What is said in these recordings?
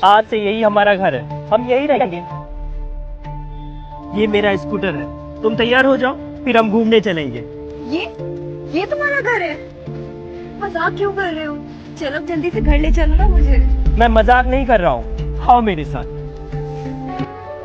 आज से यही हमारा घर है, हम यही रहेंगे। ये मेरा स्कूटर है, तुम तैयार हो जाओ, फिर हम घूमने चलेंगे। ये तुम्हारा घर है? मजाक क्यों कर रहे हो? चलो जल्दी से घर ले चलो ना मुझे। मैं मजाक नहीं कर रहा हूँ, आओ मेरे साथ।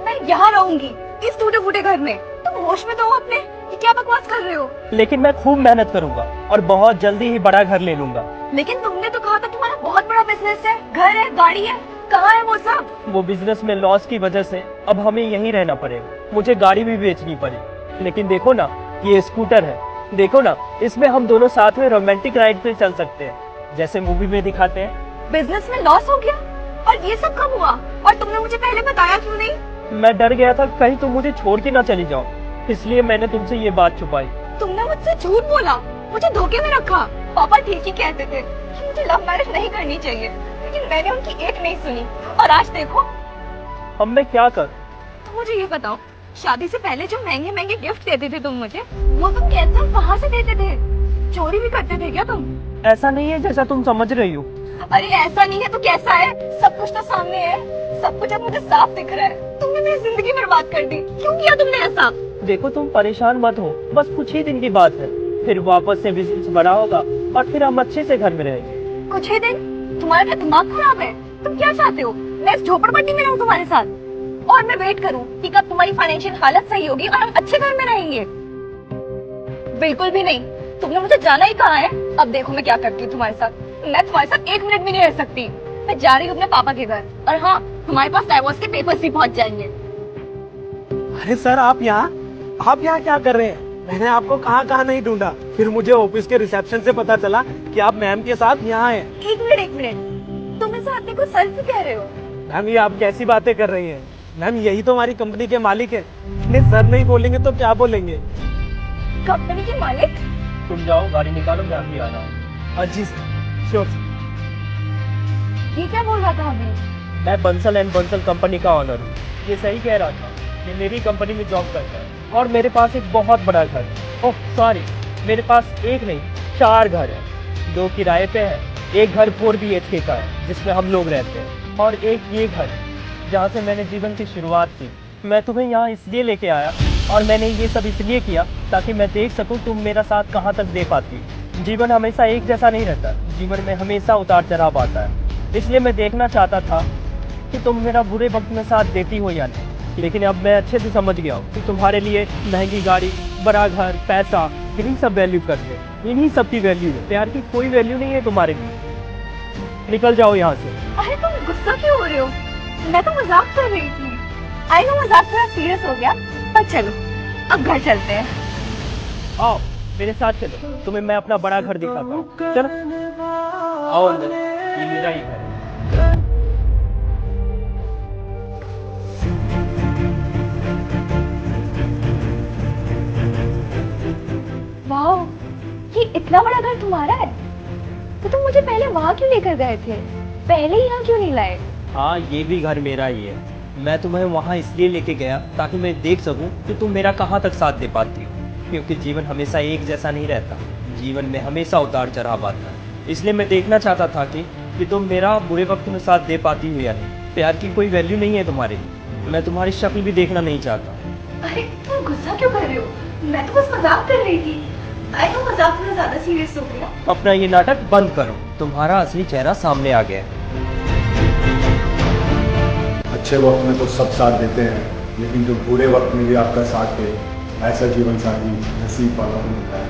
मैं यहाँ रहूंगी इस टूटे फूटे घर में। तुम होश में तो हो अपने? ये क्या बकवास कर रहे हो? लेकिन मैं खूब मेहनत करूंगा और बहुत जल्दी ही बड़ा घर ले लूंगा। लेकिन तुमने तो कहा था तुम्हारा बहुत बड़ा बिजनेस है, घर है, गाड़ी है, कहाँ है वो सब? वो बिजनेस में लॉस की वजह से अब हमें यहीं रहना पड़ेगा, मुझे गाड़ी भी बेचनी पड़ी। लेकिन देखो ना, ये स्कूटर है, देखो ना, इसमें हम दोनों साथ में रोमांटिक राइड पे चल सकते हैं, जैसे मूवी में दिखाते हैं। बिजनेस में लॉस हो गया? और ये सब कब हुआ? और तुमने मुझे पहले बताया क्यों नहीं? मैं डर गया था कहीं तुम मुझे छोड़ के ना चली जाओ, इसलिए मैंने तुमसे ये बात छुपाई। तुमने मुझसे झूठ बोला, मुझे धोखे में रखा। पापा ठीक ही कहते थे कि मुझे लव मैरिज नहीं करनी चाहिए, लेकिन मैंने उनकी एक नहीं सुनी, और आज देखो। अब मैं क्या कर? तो मुझे ये बताओ, शादी से पहले जो महंगे महंगे गिफ्ट देते थे तुम मुझे, वो तुम कैसे कहाँ से देते थे? चोरी भी करते थे क्या तुम? ऐसा नहीं है जैसा तुम समझ रही हो। अरे ऐसा नहीं है तो कैसा है? सब कुछ तो सामने है, सब कुछ अब मुझे साफ दिख रहा है। तुमने मेरी जिंदगी बर्बाद कर दी, क्यों किया तुमने ऐसा? देखो तुम परेशान मत हो, बस कुछ ही दिन की बात है, फिर वापस से बिजनेस बड़ा होगा और फिर हम अच्छे से घर में रहेंगे। कुछ ही दिन? तुम्हारा क्या दिमाग खराब है? तुम क्या चाहते हो, मैं इस झोपड़पट्टी में रहूं तुम्हारे साथ, और मैं वेट करूं कि कब तुम्हारी फाइनेंशियल हालत सही होगी और हम अच्छे घर में रहेंगे? बिल्कुल भी नहीं, तुमने मुझे जाना ही कहा है। अब देखो मैं क्या करती हूँ तुम्हारे साथ। मैं तुम्हारे साथ एक मिनट भी नहीं रह सकती। मैं जा रही हूँ अपने पापा के घर, और हाँ, तुम्हारे पास डाइवोर्स के पेपर्स भी पहुंच जाएंगे। अरे सर, आप यहाँ क्या कर रहे हैं? मैंने आपको कहाँ कहाँ नहीं ढूंढा, फिर मुझे ऑफिस के रिसेप्शन से पता चला कि आप मैम के साथ यहाँ हैं। एक मिनट, तुम इस आदमी को सर से कह रहे हो? मैम, ये आप कैसी बातें कर रही हैं? मैम, यही तो हमारी कंपनी के मालिक है। नहीं, सर नहीं बोलेंगे तो क्या बोलेंगे? कंपनी के मालिक? तुम जाओ, गाड़ी निकालो, मैं अभी आ रहा हूँ। जी श्योर। ये क्या बोल रहा था अभी? मैं बंसल एंड बंसल कंपनी का ऑनर हूँ। ये सही कह रहा था, ये मेरी कंपनी में जॉब करता है और मेरे पास एक बहुत बड़ा घर है। ओह सॉरी, मेरे पास एक नहीं 4 घर है। 2 किराए पे है, एक घर 4 BHK का है जिसमें हम लोग रहते हैं, और एक ये घर जहाँ से मैंने जीवन की शुरुआत की। मैं तुम्हें यहाँ इसलिए लेके आया, और मैंने ये सब इसलिए किया ताकि मैं देख सकूँ तुम मेरा साथ कहाँ तक दे पाती हो। जीवन हमेशा एक जैसा नहीं रहता, जीवन में हमेशा उतार चढ़ाव आता है, इसलिए मैं देखना चाहता था कि तुम मेरा बुरे वक्त में साथ देती हो या नहीं। लेकिन अब मैं अच्छे से समझ गया हूँ कि तुम्हारे लिए महंगी गाड़ी, बड़ा घर, पैसा, यही सब वैल्यू करते हैं, इन्हीं सब की वैल्यू है। प्यार की कोई वैल्यू नहीं है तुम्हारे लिए। निकल जाओ यहाँ से। अरे तुम गुस्सा क्यों हो रहे हो? मैं तो मजाक कर रही थी। आई नो मजाक थोड़ा सीरियस हो गया, पर चलो अब घर चलते हैं। आओ मेरे साथ चलो, तुम्हें मैं अपना बड़ा घर दिखाता हूँ। चलो आओ अंदर, ये मेरा ही घर है। वाह, ये इतना बड़ा घर तुम्हारा है? तो तुम मुझे पहले वहाँ क्यों लेकर गए थे? पहले यहाँ क्यों नहीं लाए? हाँ, ये भी घर मेरा ही है। मैं तुम्हें वहाँ इसलिए लेके गया ताकि मैं देख सकूं कि तुम मेरा कहाँ तक साथ दे पाती हो, क्योंकि जीवन हमेशा एक जैसा नहीं रहता, जीवन में हमेशा उतार चढ़ाव आता है। इसलिए मैं देखना चाहता था कि तुम मेरा बुरे वक्त में साथ दे पाती हो या नहीं। प्यार की कोई वैल्यू नहीं है तुम्हारे लिए, मैं तुम्हारी शक्ल भी देखना नहीं चाहता। अरे तुम गुस्सा क्यों कर रहे हो? मैं तो बस मजाक कर रही थी। आई नो मजाक थोड़ा ज्यादा सीरियस हो गया। अपना ये नाटक बंद करो, तुम्हारा असली चेहरा सामने आ गया है। अच्छे वक्त में तो सब साथ देते हैं, लेकिन जो बुरे वक्त में भी आपका साथ दे, ऐसा जीवन साथी नसीब वालों को मिलता है।